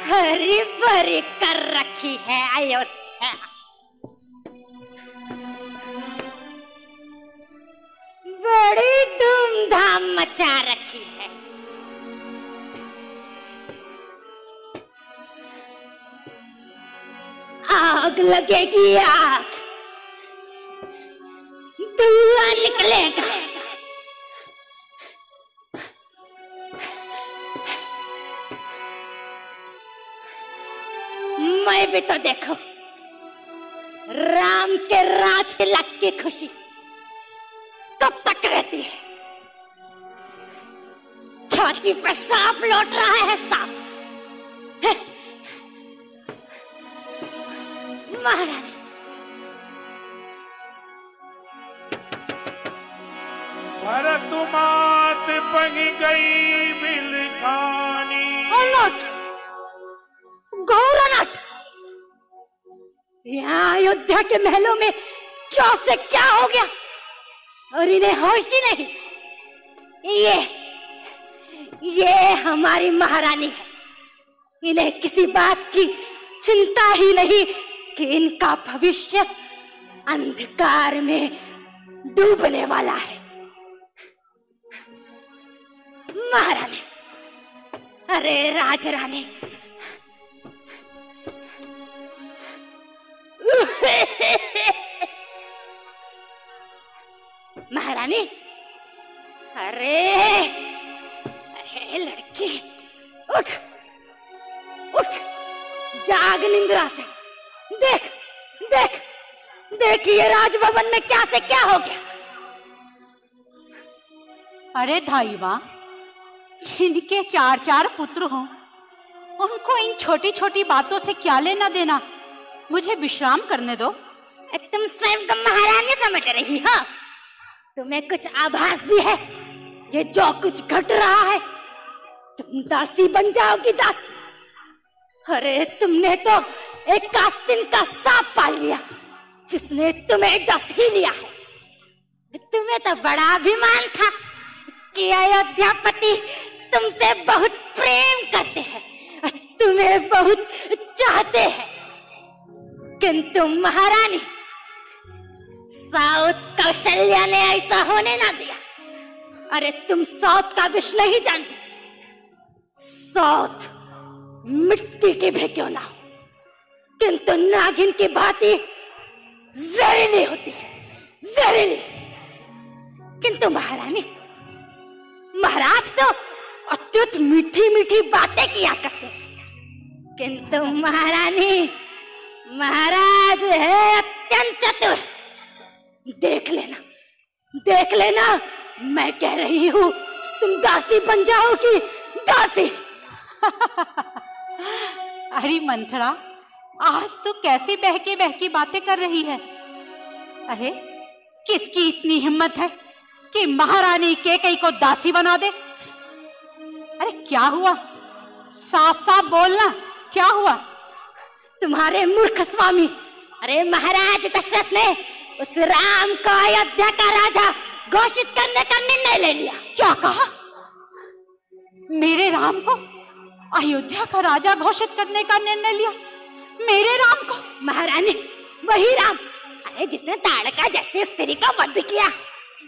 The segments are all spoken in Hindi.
हरी भरी कर रखी है अयोध्या। बड़ी धूमधाम मचा रखी है। आग लगेगी, आग, धुआं निकलेगा। मैं भी तो देखो, राम के राज के लक की खुशी कब तक रहती है। छाती पे सांप लौट रहा है, सांप। महाराज, भरत मात बन गई बिलखानी। अनाथ, गौरनाथ, यहाँ अयोध्या के महलों में क्या से क्या हो गया और इन्हें होश ही नहीं। ये हमारी महारानी है। इन्हें किसी बात की चिंता ही नहीं कि इनका भविष्य अंधकार में डूबने वाला है। महारानी, अरे राजरानी, महारानी, अरे अरे लड़की, उठ उठ, जाग निंद्रा से। देख देख देख, ये राजभवन में क्या से क्या हो गया। अरे धाईवा, जिनके 4-4 पुत्र हों, उनको इन छोटी छोटी बातों से क्या लेना देना। मुझे विश्राम करने दो। तुम स्वयं को महारानी समझ रही हो? तुम्हें कुछ आभास भी है ये जो कुछ घट रहा है? तुम दासी बन जाओगी, दासी। अरे तुमने तो एक आस्तीन का सांप पाल लिया जिसने तुम्हें डस ही लिया है। तुम्हें तो बड़ा अभिमान था कि अयोध्यापति तुमसे बहुत प्रेम करते हैं, तुम्हें बहुत चाहते हैं। किंतु महारानी, साउथ कौशल्या ने ऐसा होने ना दिया। अरे तुम साउथ का विष नहीं जानती। साउथ मिट्टी की भी क्यों ना हो, किंतु नागिन की भांति जहरीली होती है, जहरीली। किंतु महारानी, महाराज तो अत्यंत मीठी मीठी बातें किया करते हैं, किंतु महारानी, महाराज है अत्यंत चतुर। देख लेना, देख लेना, मैं कह रही हूँ तुम दासी बन जाओगी, दासी। अरे मंथरा, आज तो कैसे बहके बहकी बातें कर रही है। अरे किसकी इतनी हिम्मत है कि महारानी कैकेयी को दासी बना दे। अरे क्या हुआ, साफ साफ बोलना, क्या हुआ? तुम्हारे मूर्ख स्वामी, अरे महाराज दशरथ ने उस राम को अयोध्या का राजा घोषित करने का निर्णय ले लिया। क्या कहा? मेरे राम को अयोध्या का राजा घोषित करने का निर्णय लिया? मेरे राम को? महारानी, वही राम, अरे जिसने ताड़का जैसी स्त्री का वध किया,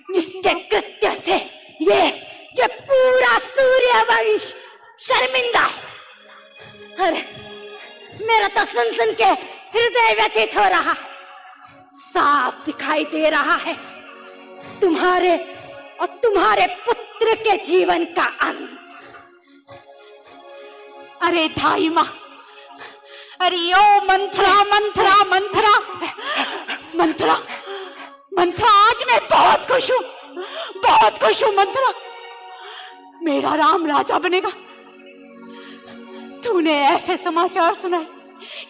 जिसके कृत्य से ये पूरा सूर्यवंश शर्मिंदा है। अरे मेरा तो सुन सुन के हृदय व्यथित हो रहा है। साफ दिखाई दे रहा है तुम्हारे और तुम्हारे पुत्र के जीवन का अंत। अरे धाई माँ, अरे ओ मंथरा मंथरा मंथरा मंथरा मंथरा, आज मैं बहुत खुश हूँ, बहुत खुश हूँ मंथरा। मेरा राम राजा बनेगा। तूने ऐसे समाचार सुनाए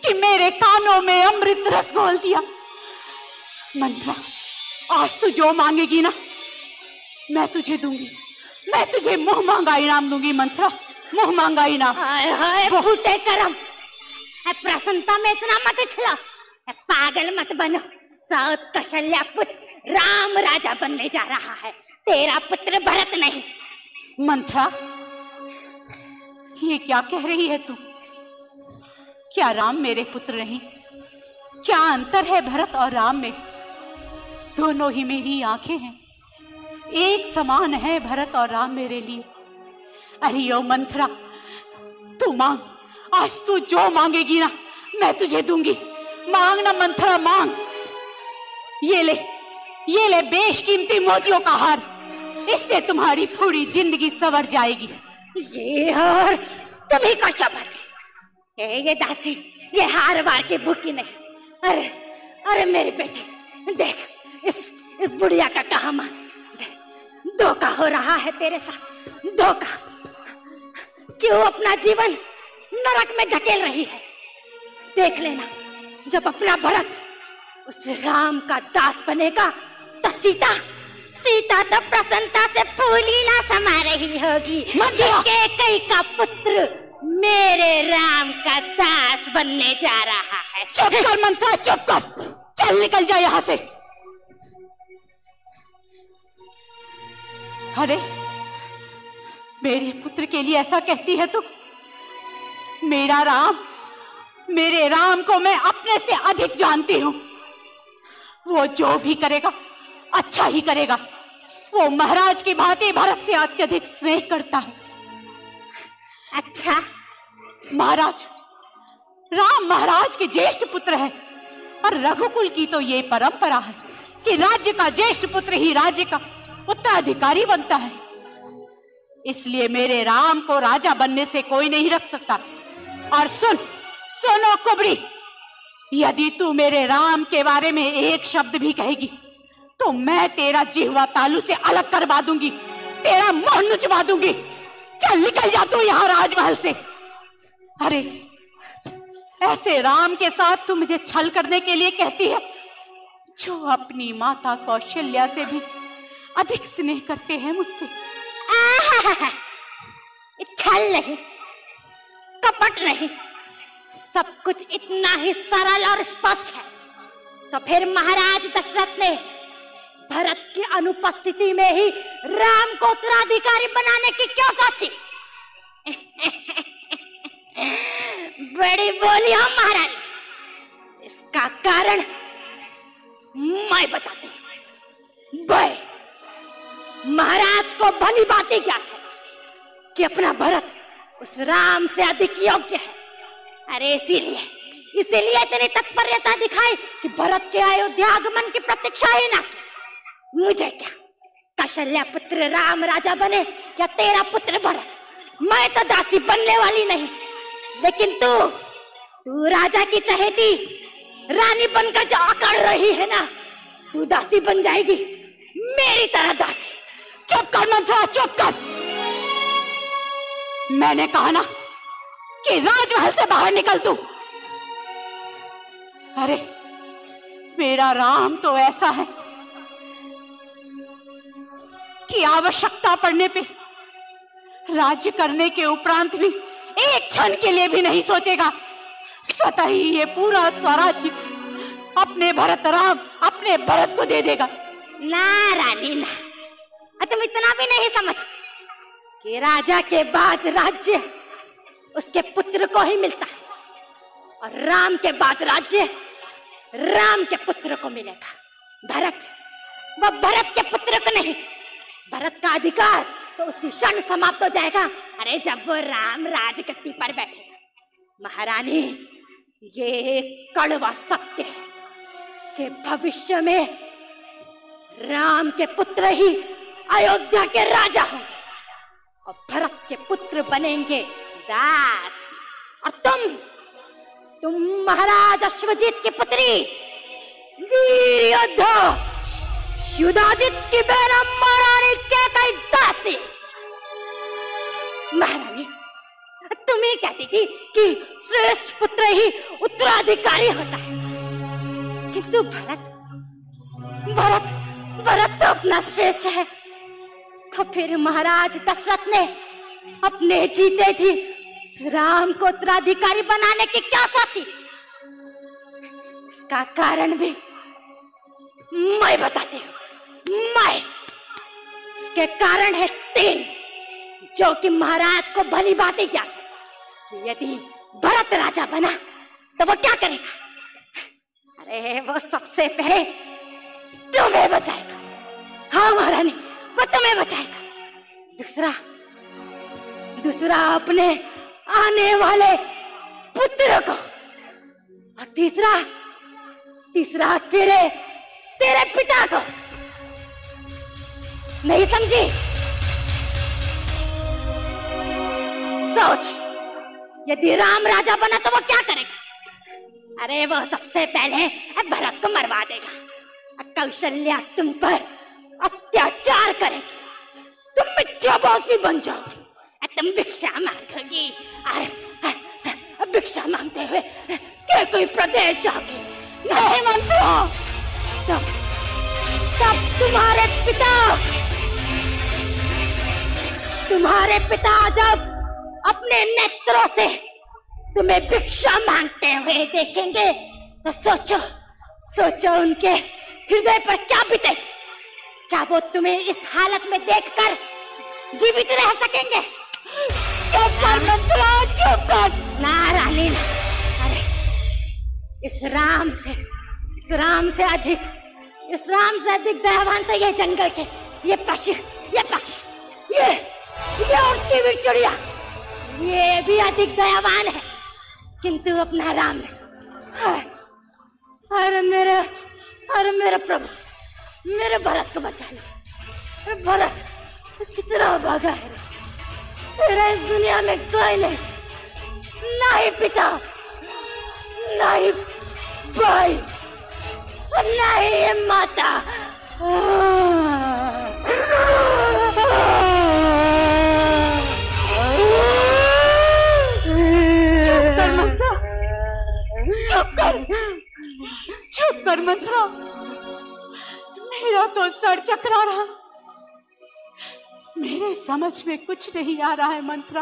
कि मेरे कानों में अमृत रस घोल दिया। मंथरा, आज तू जो मांगेगी ना, मैं तुझे दूंगी। मैं तुझे मुंह मांगा इनाम दूंगी मंथरा, मुंह मांगा इनाम। हाय हाय, बहुत है करम। प्रसन्नता में इतना मत उछलो, पागल मत बनो। साउथ कौशल्या पुत्र राम राजा बनने जा रहा है, तेरा पुत्र भरत नहीं। मंथरा, ये क्या कह रही है तू? क्या राम मेरे पुत्र नहीं? क्या अंतर है भरत और राम में? दोनों ही मेरी आंखें हैं, एक समान है भरत और राम मेरे लिए। अरे ओ मंथरा, तू मांग, आज तू जो मांगेगी ना मैं तुझे दूंगी। मांग ना मंथरा, मांग। ये ले बेशकीमती मोतियों का हार, इससे तुम्हारी पूरी जिंदगी संवर जाएगी। ये हार तुम्ही का शब्द है। ये दासी, ये हार वार की भूखी नहीं। अरे मेरी बेटी, देख इस बुढ़िया का कहा मान। धोखा हो रहा है तेरे साथ, धोखा। क्यों अपना जीवन नरक में धकेल रही है? देख लेना, जब अपना भरत उस राम का दास बनेगा तो सीता तो प्रसन्नता से फूलीला समा रही होगी। कैकेयी का पुत्र मेरे राम का दास बनने जा रहा है। चुप कर मंथरा, चुप कर, चल निकल जा यहां से। अरे मेरे पुत्र के लिए ऐसा कहती है तू? मेरा राम, मेरे राम को मैं अपने से अधिक जानती हूं। वो जो भी करेगा अच्छा ही करेगा। वो महाराज की भांति भरत से अत्यधिक स्नेह करता है। अच्छा? महाराज, राम महाराज के ज्येष्ठ पुत्र है और रघुकुल की तो ये परंपरा है कि राज्य का ज्येष्ठ पुत्र ही राज्य का उत्तराधिकारी बनता है। इसलिए मेरे राम को राजा बनने से कोई नहीं रख सकता। और सुनो कुबड़ी, यदि तू मेरे राम के बारे में एक शब्द भी कहेगी तो मैं तेरा जिह्वा तालू से अलग करवा दूंगी, तेरा मुंह नुचवा दूंगी। चल निकल जा तू यहां राजमहल से। अरे ऐसे राम के साथ तू मुझे छल करने के लिए कहती है, जो अपनी माता कौशल्या से भी अधिक स्नेह करते हैं मुझसे। छल नहीं, कपट नहीं, सब कुछ इतना ही सरल और स्पष्ट है। तो फिर महाराज दशरथ ने भरत की अनुपस्थिति में ही राम को उत्तराधिकारी बनाने की क्यों सोची? बड़ी बोली हो महारानी। इसका कारण मैं बताती हूं। महाराज को भली बात ही क्या था कि अपना भरत उस राम से अधिक योग्य है। अरे इसीलिए इतनी तत्परता दिखाई कि भरत के अयोध्या आगमन की प्रतीक्षा ही ना की। मुझे क्या, कौशल्या पुत्र राम राजा बने या तेरा पुत्र भरत, मैं तो दासी बनने वाली नहीं। लेकिन तू राजा की चहेती रानी बनकर जो अकड़ रही है ना, तू दासी बन जाएगी, मेरी तरह दासी। चुप कर मंथरा, चुप कर। मैंने कहा ना कि राजमहल से बाहर निकल तू। अरे मेरा राम तो ऐसा है कि आवश्यकता पड़ने पे राज्य करने के उपरांत भी एक क्षण के लिए भी नहीं सोचेगा। स्वतः ही ये पूरा स्वराज्य अपने भरत को दे देगा। ना रानी ना, तुम इतना भी नहीं समझते कि राजा के बाद राज्य उसके पुत्र को ही मिलता है और राम के बाद राज्य राम के पुत्र को मिलेगा। वो भरत के पुत्र को नहीं। भरत का अधिकार तो उसी क्षण समाप्त हो जाएगा, अरे जब वो राम राजगद्दी पर बैठेगा। महारानी, ये कड़वा सत्य है कि भविष्य में राम के पुत्र ही अयोध्या के राजा होंगे और भरत के पुत्र बनेंगे दास। और तुम महाराज अश्वजीत की पुत्री वीर योद्धा युधाजित की बहन महारानी कैकेयी दासी। महारानी, तुम ही कहती थी कि श्रेष्ठ पुत्र ही उत्तराधिकारी होता है, किंतु भरत तो अपना श्रेष्ठ है। तो फिर महाराज दशरथ ने अपने जीते जी राम को उत्तराधिकारी बनाने की क्या सोची? इसका कारण भी मैं बताती हूँ। इसके कारण है 3, जो कि महाराज को भली बात ही याद है कि यदि भरत राजा बना तो वो क्या करेगा? अरे वो सबसे पहले तुम्हें बचाएगा। हाँ महारानी, वो तुम्हें बचाएगा। दूसरा अपने आने वाले पुत्र को, और तीसरा तेरे पिता को। नहीं समझी? सोच, यदि राम राजा बना तो वो क्या करेगा? अरे वो सबसे पहले भरत को मरवा देगा। कौशल्या तुम पर अत्याचार करेगी, तुम मिथ्याभाषी बन जाओगी, तुम भिक्षा मांगोगी, और भिक्षा मांगते हुए कोई प्रदेश जाओगी। नहीं मंत्रा, तब तुम्हारे पिता जब अपने नेत्रों से तुम्हें भिक्षा मांगते हुए देखेंगे तो सोचो उनके हृदय पर क्या बीतेगी। क्या वो तुम्हें इस हालत में देखकर जीवित रह सकेंगे? चुप कर नारायण। अरे इस राम से अधिक दयावान तो ये जंगल के ये पशु, ये पक्षी, ये उड़ती हुई चिड़िया, ये भी अधिक दयावान है, किंतु अपना राम नहीं। अरे मेरे प्रभु, मेरे भरत को बचा लो। भरत कितना भागा है, तेरा इस दुनिया में कोई नहीं, ना ही पिता, ना ही भाई, ना ही माता। चुप कर मंत्रा, मेरा तो सर चकरा रहा, मेरे समझ में कुछ नहीं आ रहा है मंत्रा,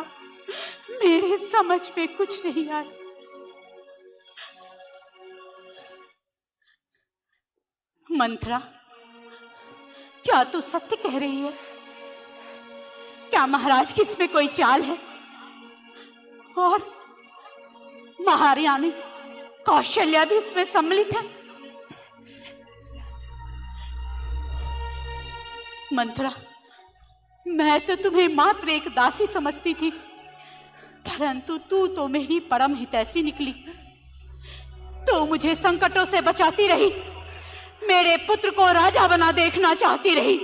मेरे समझ में कुछ नहीं आ रहा। मंत्रा, क्या तू सत्य कह रही है? क्या महाराज की इसमें कोई चाल है? और महारानी कौशल्या भी इसमें सम्मिलित है? मंत्रा, मैं तो तुम्हें मात्र एक दासी समझती थी, परंतु तू तो मेरी परम हितैषी निकली। तो मुझे संकटों से बचाती रही, मेरे पुत्र को राजा बना देखना चाहती रही,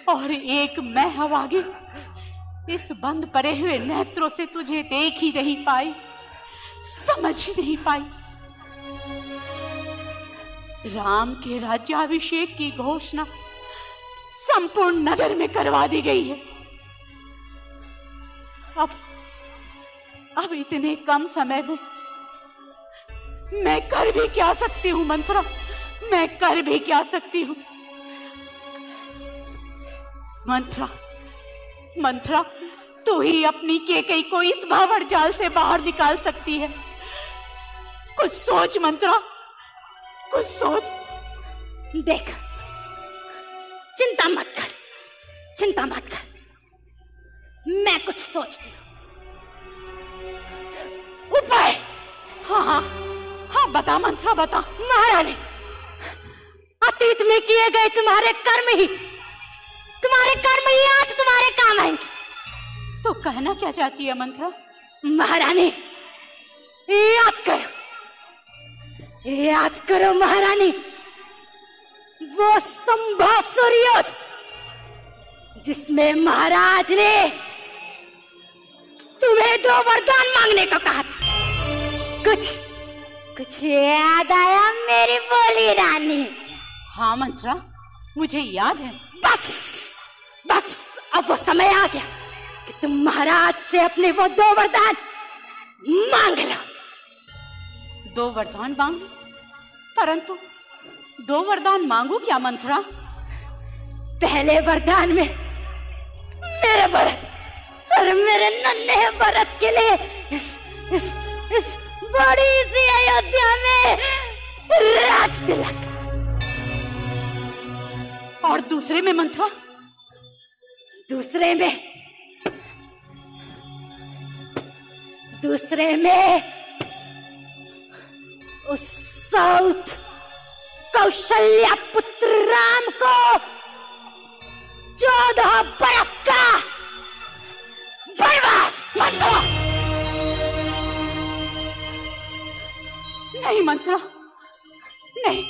और एक मैं हवागी इस बंद पड़े हुए नेत्रों से तुझे देख ही नहीं पाई, समझ ही नहीं पाई। राम के राज्याभिषेक की घोषणा संपूर्ण नगर में करवा दी गई है। अब इतने कम समय में मैं कर भी क्या सकती हूं मंत्रा, मैं कर भी क्या सकती हूं? मंत्रा, तू ही अपनी केकई को इस भावड़ जाल से बाहर निकाल सकती है। कुछ सोच मंत्रा, कुछ सोच। देख, चिंता मत कर, मैं कुछ सोचती हूँ। उपाय? हाँ, बता मंत्रा, बता। महारानी, अतीत में किए गए तुम्हारे कर्म ही आज तुम्हारे काम आएंगे। तो कहना क्या चाहती है मंत्रा? महारानी, याद करो महारानी, वो संभासुर युद्ध जिसमें महाराज ने तुम्हें 2 वरदान मांगने को कहा। कुछ याद आया मेरी बोली रानी? हाँ मंत्रा, मुझे याद है। बस अब वो समय आ गया कि तुम महाराज से अपने वो 2 वरदान मांग लो। 2 वरदान मांग? परंतु 2 वरदान मांगू क्या मंत्रा? पहले वरदान में मेरे भरत और मेरे नन्हे भरत के लिए इस बड़ी सी अयोध्या में राज तिलक। और दूसरे में मंत्रा? दूसरे में साउथ कौशल्या पुत्र राम को 14 बरस का वनवास मत दो। नहीं मंत्रा, नहीं,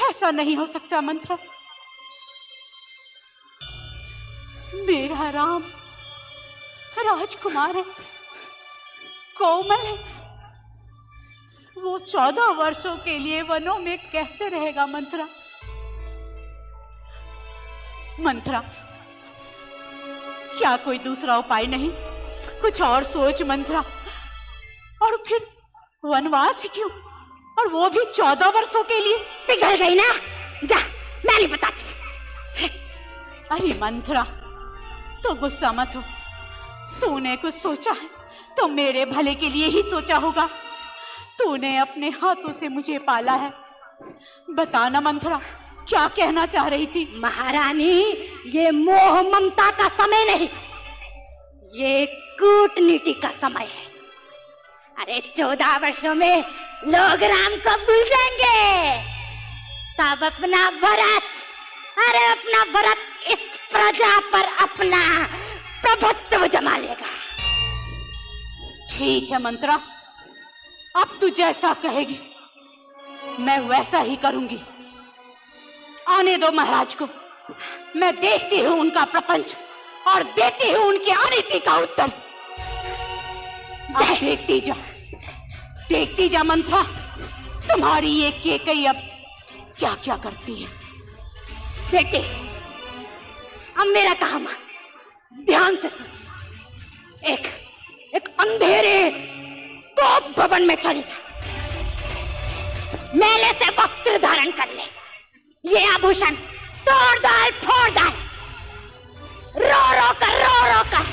ऐसा नहीं हो सकता मंत्रा। मेरा राम राजकुमार है, कोमल है, वो 14 वर्षों के लिए वनों में कैसे रहेगा मंत्रा? मंत्रा, क्या कोई दूसरा उपाय नहीं? कुछ और सोच मंत्रा। और फिर वनवास ही क्यों, और वो भी 14 वर्षों के लिए? पिघल गई ना, जा, मैं नहीं बताती। अरे मंत्रा, तो गुस्सा मत हो। तूने कुछ सोचा है तो मेरे भले के लिए ही सोचा होगा। तूने अपने हाथों से मुझे पाला है। बता ना मंत्रा, क्या कहना चाह रही थी? महारानी, ये मोह ममता का समय नहीं, ये कूटनीति का समय है। अरे 14 वर्षों में लोग राम को भूल जाएंगे, तब अपना भरत, अरे अपना भरत इस प्रजा पर अपना प्रभुत्व जमा लेगा। ठीक है मंत्रा, अब तू जैसा कहेगी मैं वैसा ही करूंगी। आने दो महाराज को, मैं देखती हूं उनका प्रपंच और देती हूं उनकी अनीति का उत्तर। अब देखती जा मंत्रा, तुम्हारी ये केकई अब क्या क्या करती है। बेटी, अब मेरा कहा मान, ध्यान से सुन। एक अंधेरे तोप भवन में चली जा, मेले से वस्त्र धारण कर ले, ये आभूषण तोड़ डाल, फोड़ डाल, रो रो कर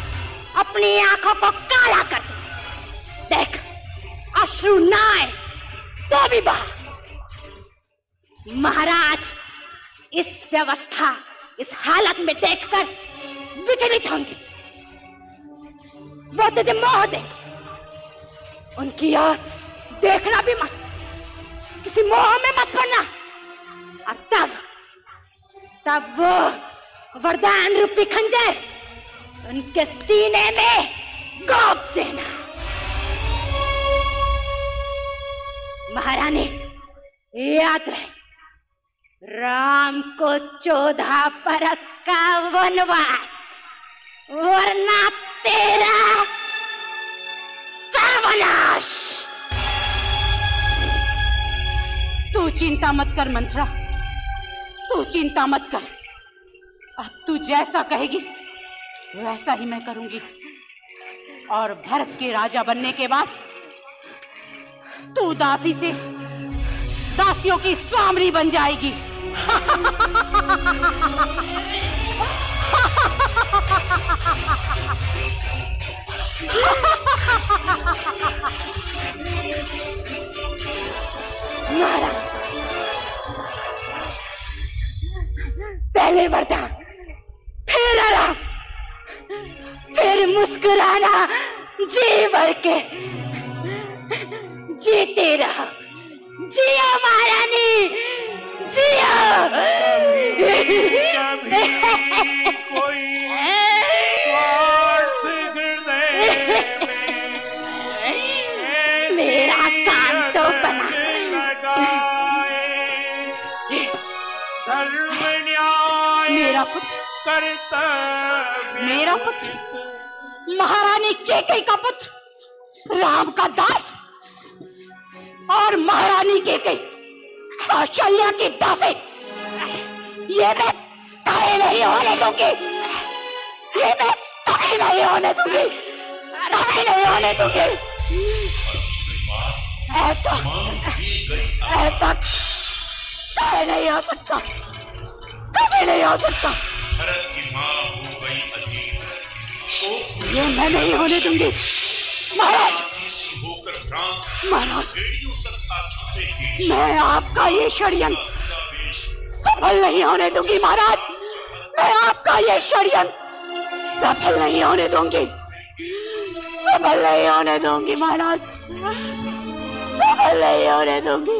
अपनी आंखों को काला कर दे। देख, अश्रु ना आए तो भी बहा। महाराज इस व्यवस्था, इस हालत में देखकर विचलित होंगे, वो तुझे मोह देंगे। उनकी ओर देखना भी मत, किसी मोह में मत पड़ना। और तब वो वरदान रूपी खंजर उनके सीने में गोप देना। महारानी, याद रहे, राम को 14 बरस का वनवास, वरना तेरा सर्वनाश। तू चिंता मत कर मंत्रा, तू चिंता मत कर। अब तू जैसा कहेगी वैसा ही मैं करूंगी। और भरत के राजा बनने के बाद तू दासी से दासियों की स्वामी बन जाएगी। पहले वरदान, फिर आराम, फिर मुस्कुराना जी भर के। जीते रहो, जियो महारानी, जियो। कभी कोई स्वार्थ हृदय में मेरा काम तो बना। धर्म न्याय मेरा पुत्र, कर्तव्य, मेरा पुत्र, महारानी केकई का पुत्र, राम का दास, और महारानी केकई कौशल्या की दासी, ये मैं कहीं नहीं होने दूंगी, ये मैं कहीं नहीं होने दूंगी, कहीं नहीं होने दूंगी। ऐसा कहीं नहीं हो सकता, कभी नहीं हो सकता। भरत की मां हो गई अधीर, ये मैं नहीं होने दूंगी महाराज। होकर भ्रांत महाराज, बेड़ियों तक आ छूटेगी। मैं आपका ये षड्यंत्र सफल नहीं होने दूंगी महाराज, मैं आपका ये षड्यंत्र सफल नहीं होने दूंगी, सफल नहीं होने दूंगी महाराज, सफल नहीं होने दूंगी।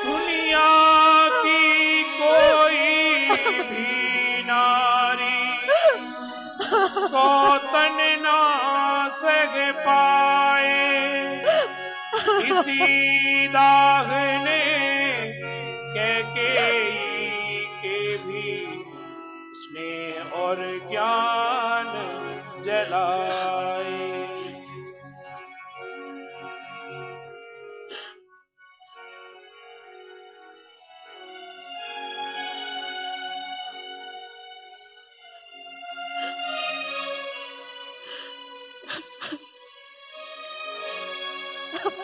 दुनिया की कोई भी नारी सौतन ना सह पाए, इसी दाग ने कैकेयी के भी स्नेह और ज्ञान जलाए। Ha ha ha.